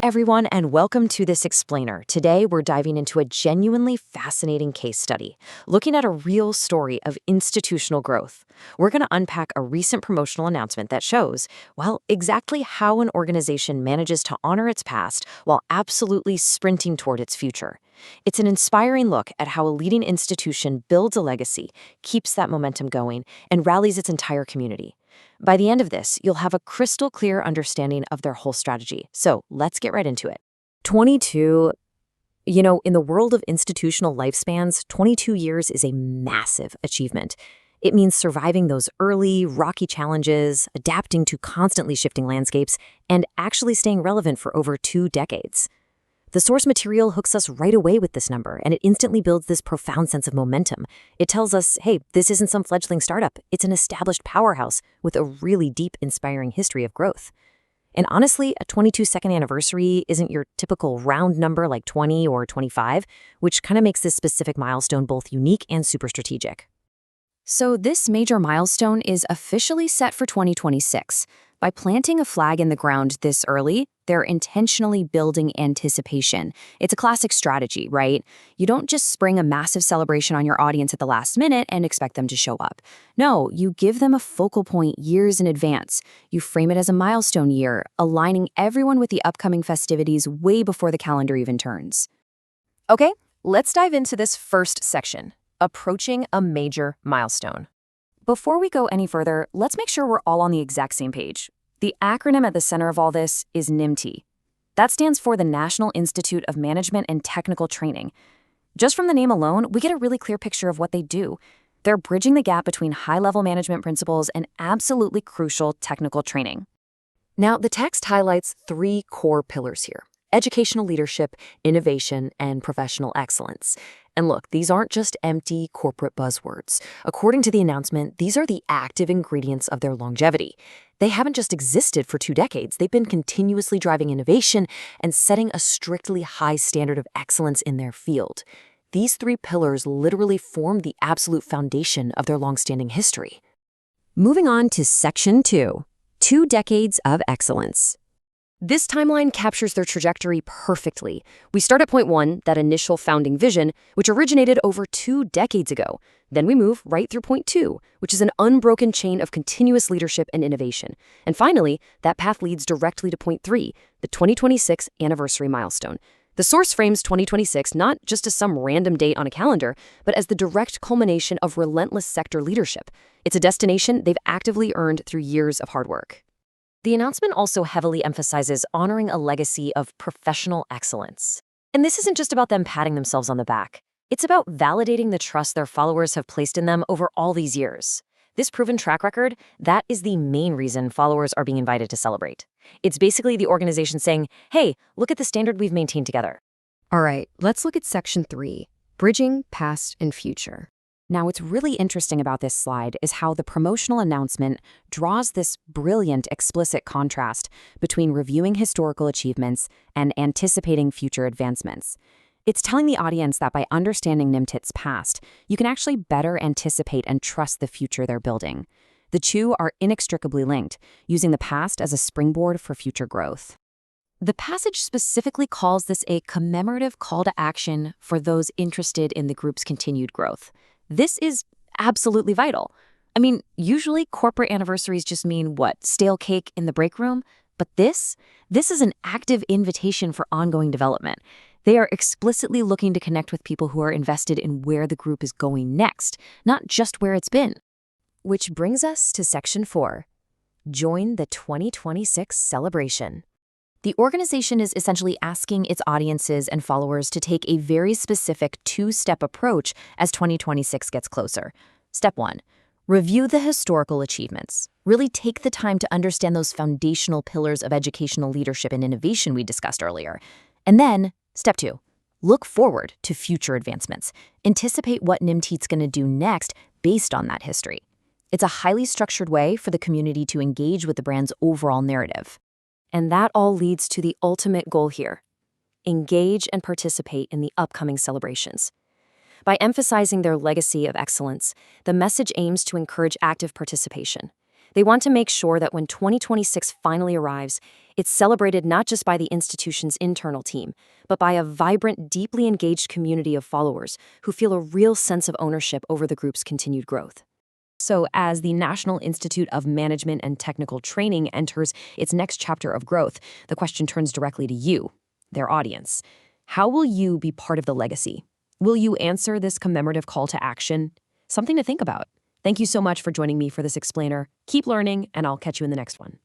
everyone, and welcome to this explainer. Today, we're diving into a genuinely fascinating case study, looking at a real story of institutional growth. We're going to unpack a recent promotional announcement that shows, well, exactly how an organization manages to honor its past while absolutely sprinting toward its future. It's an inspiring look at how a leading institution builds a legacy, keeps that momentum going, and rallies its entire community. By the end of this, you'll have a crystal clear understanding of their whole strategy. So let's get right into it. 22, in the world of institutional lifespans, 22 years is a massive achievement. It means surviving those early, rocky challenges, adapting to constantly shifting landscapes, and actually staying relevant for over 2 decades. The source material hooks us right away with this number, and it instantly builds this profound sense of momentum. It tells us, hey, this isn't some fledgling startup. It's an established powerhouse with a really deep, inspiring history of growth. And honestly, a 22nd anniversary isn't your typical round number like 20 or 25, which kind of makes this specific milestone both unique and super strategic. So this major milestone is officially set for 2026. By planting a flag in the ground this early, they're intentionally building anticipation. It's a classic strategy, right? You don't just spring a massive celebration on your audience at the last minute and expect them to show up. No, you give them a focal point years in advance. You frame it as a milestone year, aligning everyone with the upcoming festivities way before the calendar even turns. Okay, let's dive into this first section, approaching a major milestone. Before we go any further, let's make sure we're all on the exact same page. The acronym at the center of all this is NIMTT. That stands for the National Institute of Management and Technical Training. Just from the name alone, we get a really clear picture of what they do. They're bridging the gap between high-level management principles and absolutely crucial technical training. Now, the text highlights 3 core pillars here: educational leadership, innovation, and professional excellence. And look, these aren't just empty corporate buzzwords. According to the announcement, these are the active ingredients of their longevity. They haven't just existed for 2 decades. They've been continuously driving innovation and setting a strictly high standard of excellence in their field. These 3 pillars literally form the absolute foundation of their longstanding history. Moving on to Section 2, 2 decades of excellence. This timeline captures their trajectory perfectly. We start at point 1, that initial founding vision, which originated over 2 decades ago. Then we move right through point 2, which is an unbroken chain of continuous leadership and innovation. And finally, that path leads directly to point 3, the 2026 anniversary milestone. The source frames 2026 not just as some random date on a calendar, but as the direct culmination of relentless sector leadership. It's a destination they've actively earned through years of hard work. The announcement also heavily emphasizes honoring a legacy of professional excellence. And this isn't just about them patting themselves on the back. It's about validating the trust their followers have placed in them over all these years. This proven track record, that is the main reason followers are being invited to celebrate. It's basically the organization saying, hey, look at the standard we've maintained together. All right, let's look at Section 3, bridging past and future. Now, what's really interesting about this slide is how the promotional announcement draws this brilliant explicit contrast between reviewing historical achievements and anticipating future advancements. It's telling the audience that by understanding NIMTT's past, you can actually better anticipate and trust the future they're building. The two are inextricably linked, using the past as a springboard for future growth. The passage specifically calls this a commemorative call to action for those interested in the group's continued growth. This is absolutely vital. I mean, usually corporate anniversaries just mean what? Stale cake in the break room? But this is an active invitation for ongoing development. They are explicitly looking to connect with people who are invested in where the group is going next, not just where it's been. Which brings us to Section 4. Join the 2026 celebration. The organization is essentially asking its audiences and followers to take a very specific 2-step approach as 2026 gets closer. Step 1, review the historical achievements. Really take the time to understand those foundational pillars of educational leadership and innovation we discussed earlier. And then, Step 2, look forward to future advancements. Anticipate what NIMTT's going to do next based on that history. It's a highly structured way for the community to engage with the brand's overall narrative. And that all leads to the ultimate goal here: engage and participate in the upcoming celebrations. By emphasizing their legacy of excellence, the message aims to encourage active participation. They want to make sure that when 2026 finally arrives, it's celebrated not just by the institution's internal team, but by a vibrant, deeply engaged community of followers who feel a real sense of ownership over the group's continued growth. So, as the National Institute of Management and Technical Training enters its next chapter of growth, the question turns directly to you, their audience. How will you be part of the legacy? Will you answer this commemorative call to action? Something to think about. Thank you so much for joining me for this explainer. Keep learning, and I'll catch you in the next one.